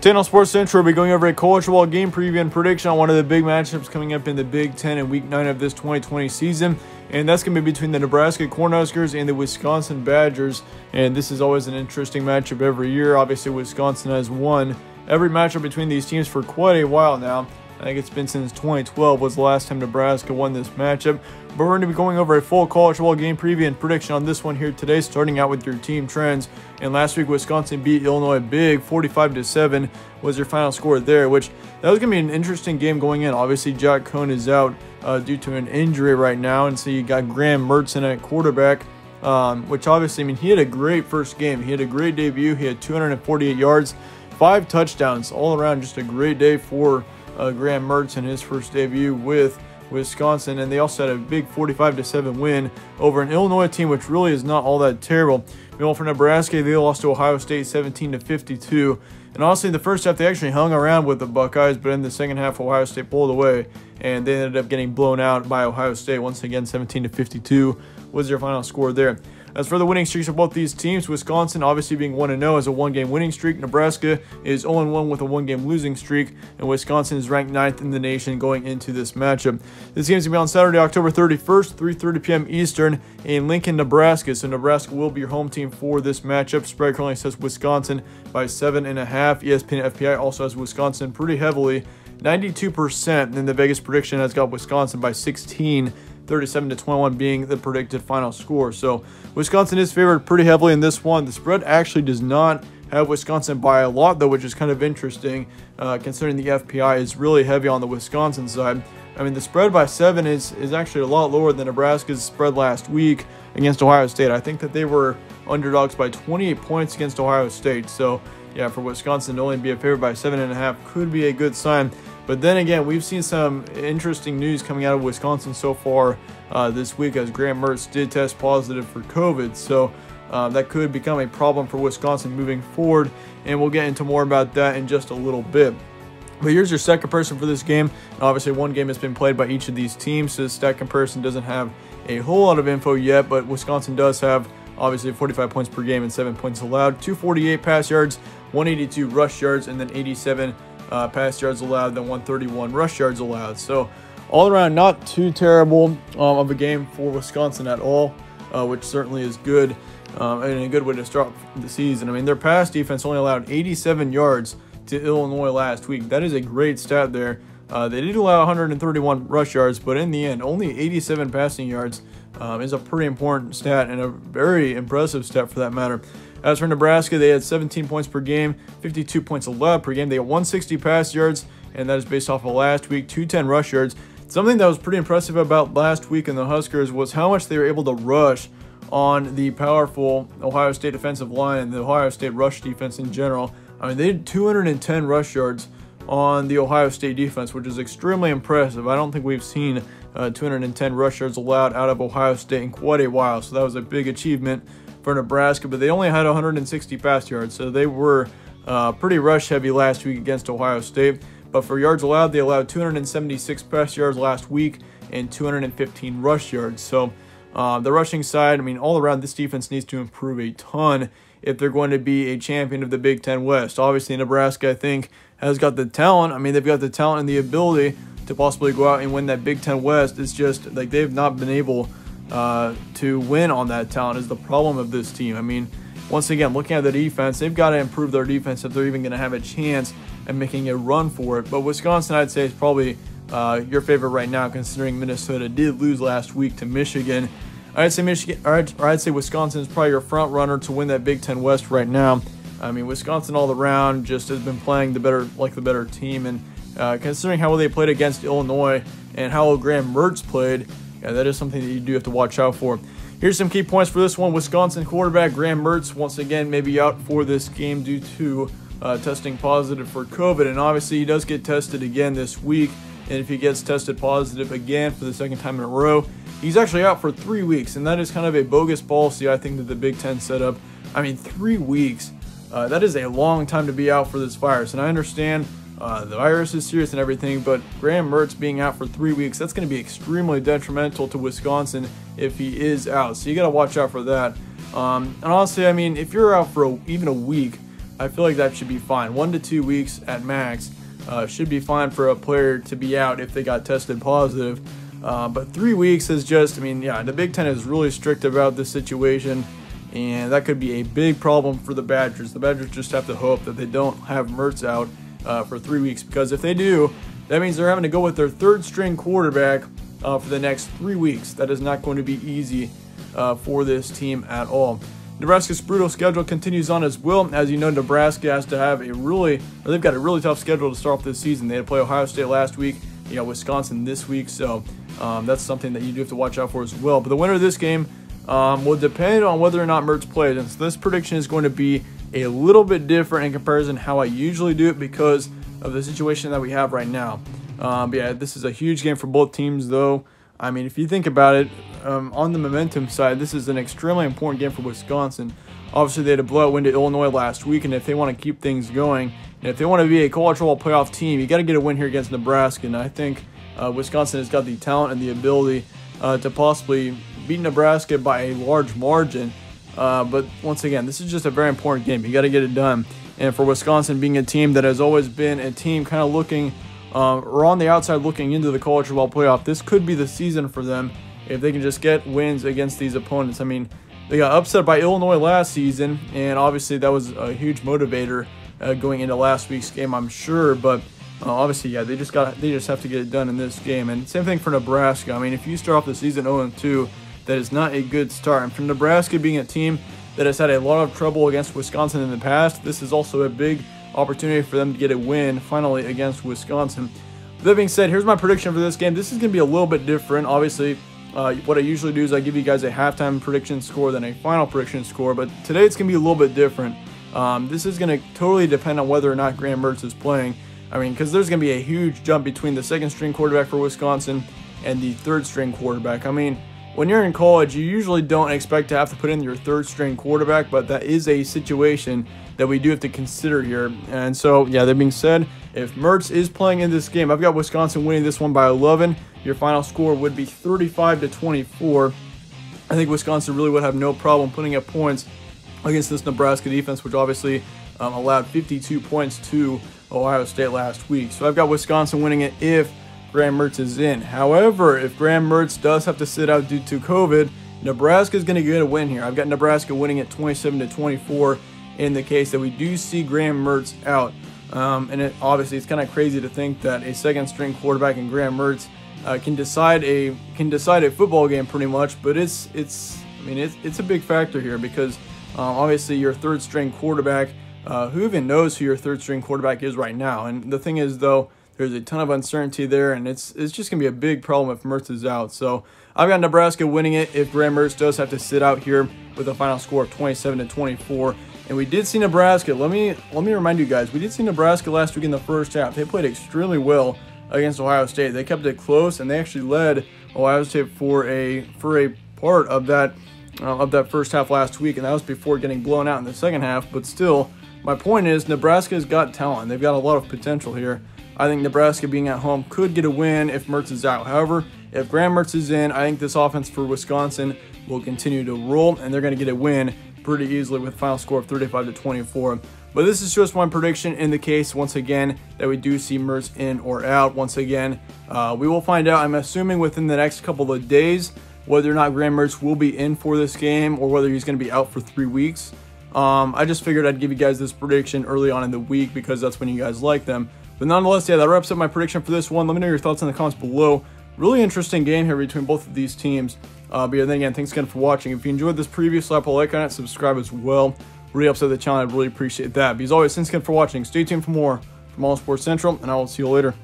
Today on Sports Central, we'll be going over a college football game preview and prediction on one of the big matchups coming up in the Big Ten in Week 9 of this 2020 season. And that's going to be between the Nebraska Cornhuskers and the Wisconsin Badgers. And this is always an interesting matchup every year. Obviously, Wisconsin has won every matchup between these teams for quite a while now. I think it's been since 2012 was the last time Nebraska won this matchup. But we're going to be going over a full college football game preview and prediction on this one here today, starting out with your team trends. And last week, Wisconsin beat Illinois big, 45-7 was their final score there, which that was going to be an interesting game going in. Obviously, Jack Cohn is out due to an injury right now, and so you got Graham Mertz in at quarterback, which obviously, I mean, he had a great first game. He had a great debut. He had 248 yards, 5 touchdowns, all around just a great day for Graham Mertz in his first debut with Wisconsin. And they also had a big 45-7 win over an Illinois team, which really is not all that terrible. Meanwhile, for Nebraska, they lost to Ohio State 17-52. And honestly, the first half, they actually hung around with the Buckeyes, but in the second half, Ohio State pulled away, and they ended up getting blown out by Ohio State. Once again, 17-52 was their final score there. As for the winning streaks of both these teams, Wisconsin obviously being 1-0 has a 1-game winning streak. Nebraska is 0-1 with a 1-game losing streak, and Wisconsin is ranked 9th in the nation going into this matchup. This game is going to be on Saturday, October 31st, 3:30 p.m. Eastern in Lincoln, Nebraska. So Nebraska will be your home team for this matchup. Spread currently says Wisconsin by 7.5. ESPN FPI also has Wisconsin pretty heavily, 92%, and the Vegas prediction has got Wisconsin by 16. 37-21 being the predicted final score. So Wisconsin is favored pretty heavily in this one. The spread actually does not have Wisconsin by a lot, though, which is kind of interesting considering the FPI is really heavy on the Wisconsin side. I mean, the spread by 7 is actually a lot lower than Nebraska's spread last week against Ohio State. I think that they were underdogs by 28 points against Ohio State. So yeah, for Wisconsin to only be a favorite by 7.5 could be a good sign. But then again, we've seen some interesting news coming out of Wisconsin so far this week, as Graham Mertz did test positive for COVID. So that could become a problem for Wisconsin moving forward, and we'll get into more about that in just a little bit. But here's your stat comparison for this game. And obviously, one game has been played by each of these teams, so the stat comparison doesn't have a whole lot of info yet, but Wisconsin does have obviously 45 points per game and 7 points allowed, 248 pass yards, 182 rush yards, and then 87 pass yards allowed, then 131 rush yards allowed. So all around, not too terrible of a game for Wisconsin at all, which certainly is good and a good way to start the season. I mean, their pass defense only allowed 87 yards to Illinois last week. That is a great stat there. They did allow 131 rush yards, but in the end, only 87 passing yards is a pretty important stat and a very impressive stat for that matter. As for Nebraska, they had 17 points per game, 52 points allowed per game. They got 160 pass yards, and that is based off of last week, 210 rush yards. Something that was pretty impressive about last week in the Huskers was how much they were able to rush on the powerful Ohio State defensive line and the Ohio State rush defense in general. I mean, they had 210 rush yards on the Ohio State defense, which is extremely impressive. I don't think we've seen 210 rush yards allowed out of Ohio State in quite a while, so that was a big achievement for Nebraska. But they only had 160 pass yards, so they were pretty rush heavy last week against Ohio State. But for yards allowed, they allowed 276 pass yards last week and 215 rush yards. So the rushing side, I mean, all around, this defense needs to improve a ton if they're going to be a champion of the Big Ten West. Obviously, Nebraska, I think, has got the talent. I mean, they've got the talent and the ability to possibly go out and win that Big Ten West. It's just like they've not been able to win on that talent is the problem of this team. I mean, once again, looking at the defense, they've got to improve their defense if they're even going to have a chance at making a run for it. But Wisconsin, I'd say, is probably your favorite right now, considering Minnesota did lose last week to Michigan. I'd say Wisconsin is probably your front runner to win that Big Ten West right now. I mean, Wisconsin all around just has been playing the better team, and considering how well they played against Illinois and how well Graham Mertz played, yeah, that is something that you do have to watch out for. Here's some key points for this one. Wisconsin quarterback Graham Mertz, once again, may be out for this game due to testing positive for COVID. And obviously, he does get tested again this week. And if he gets tested positive again for the second time in a row, he's actually out for 3 weeks. And that is kind of a bogus policy, I think, that the Big Ten set up. I mean, 3 weeks, that is a long time to be out for this virus. And I understand the virus is serious and everything, but Graham Mertz being out for 3 weeks, that's going to be extremely detrimental to Wisconsin if he is out. So you got to watch out for that. And honestly, I mean, if you're out for even a week, I feel like that should be fine. 1 to 2 weeks at max should be fine for a player to be out if they got tested positive. But 3 weeks is just, I mean, yeah, the Big Ten is really strict about this situation, and that could be a big problem for the Badgers. The Badgers just have to hope that they don't have Mertz out for 3 weeks, because if they do, that means they're having to go with their third string quarterback for the next 3 weeks. That is not going to be easy for this team at all. Nebraska's brutal schedule continues on as well. As you know, Nebraska has to have they've got a really tough schedule to start off this season. They had to play Ohio State last week, you got Wisconsin this week, so that's something that you do have to watch out for as well. But the winner of this game will depend on whether or not Mertz plays. And so this prediction is going to be a little bit different in comparison to how I usually do it because of the situation that we have right now. But yeah, this is a huge game for both teams, though. I mean, if you think about it, on the momentum side, this is an extremely important game for Wisconsin. Obviously, they had a blowout win to Illinois last week, and if they want to keep things going, and if they want to be a college football playoff team, you got to get a win here against Nebraska. And I think Wisconsin has got the talent and the ability to possibly beat Nebraska by a large margin. But once again, this is just a very important game. You got to get it done. And for Wisconsin being a team that has always been a team kind of looking or on the outside looking into the college football playoff, this could be the season for them if they can just get wins against these opponents. I mean, they got upset by Illinois last season, and obviously that was a huge motivator going into last week's game, I'm sure. But obviously, yeah, they just have to get it done in this game. And same thing for Nebraska. I mean, if you start off the season 0-2, that is not a good start. And for Nebraska being a team that has had a lot of trouble against Wisconsin in the past, this is also a big opportunity for them to get a win finally against Wisconsin. That being said, here's my prediction for this game. This is going to be a little bit different. Obviously, what I usually do is I give you guys a halftime prediction score, then a final prediction score. But today it's going to be a little bit different. This is going to totally depend on whether or not Graham Mertz is playing. I mean, because there's going to be a huge jump between the second string quarterback for Wisconsin and the third string quarterback. I mean, when you're in college, you usually don't expect to have to put in your third string quarterback, but that is a situation that we do have to consider here. And so, yeah, that being said, if Mertz is playing in this game, I've got Wisconsin winning this one by 11. Your final score would be 35-24. I think Wisconsin really would have no problem putting up points against this Nebraska defense, which obviously allowed 52 points to Ohio State last week. So I've got Wisconsin winning it if Graham Mertz is in. However, if Graham Mertz does have to sit out due to COVID, Nebraska is going to get a win here. I've got Nebraska winning it 27-24 in the case that we do see Graham Mertz out. And obviously, it's kind of crazy to think that a second-string quarterback in Graham Mertz can decide a football game pretty much. But it's a big factor here because obviously your third-string quarterback. Who even knows who your third-string quarterback is right now? And the thing is, though, there's a ton of uncertainty there, and it's just going to be a big problem if Mertz is out. So I've got Nebraska winning it if Graham Mertz does have to sit out here with a final score of 27-24. And we did see Nebraska. Let me remind you guys, we did see Nebraska last week in the first half. They played extremely well against Ohio State. They kept it close, and they actually led Ohio State for a part of that first half last week, and that was before getting blown out in the second half. But still, my point is Nebraska's got talent. They've got a lot of potential here. I think Nebraska being at home could get a win if Mertz is out. However, if Graham Mertz is in, I think this offense for Wisconsin will continue to roll, and they're going to get a win pretty easily with a final score of 35-24. But this is just one prediction in the case, once again, that we do see Mertz in or out. Once again, we will find out, I'm assuming, within the next couple of days, whether or not Graham Mertz will be in for this game or whether he's going to be out for 3 weeks. I just figured I'd give you guys this prediction early on in the week because that's when you guys like them. But nonetheless, yeah, that wraps up my prediction for this one. Let me know your thoughts in the comments below. Really interesting game here between both of these teams. But yeah, then again, thanks again for watching. If you enjoyed this preview, slap a like on it, subscribe as well. Really helps out the channel. I'd really appreciate that. But as always, thanks again for watching. Stay tuned for more from All Sports Central, and I will see you later.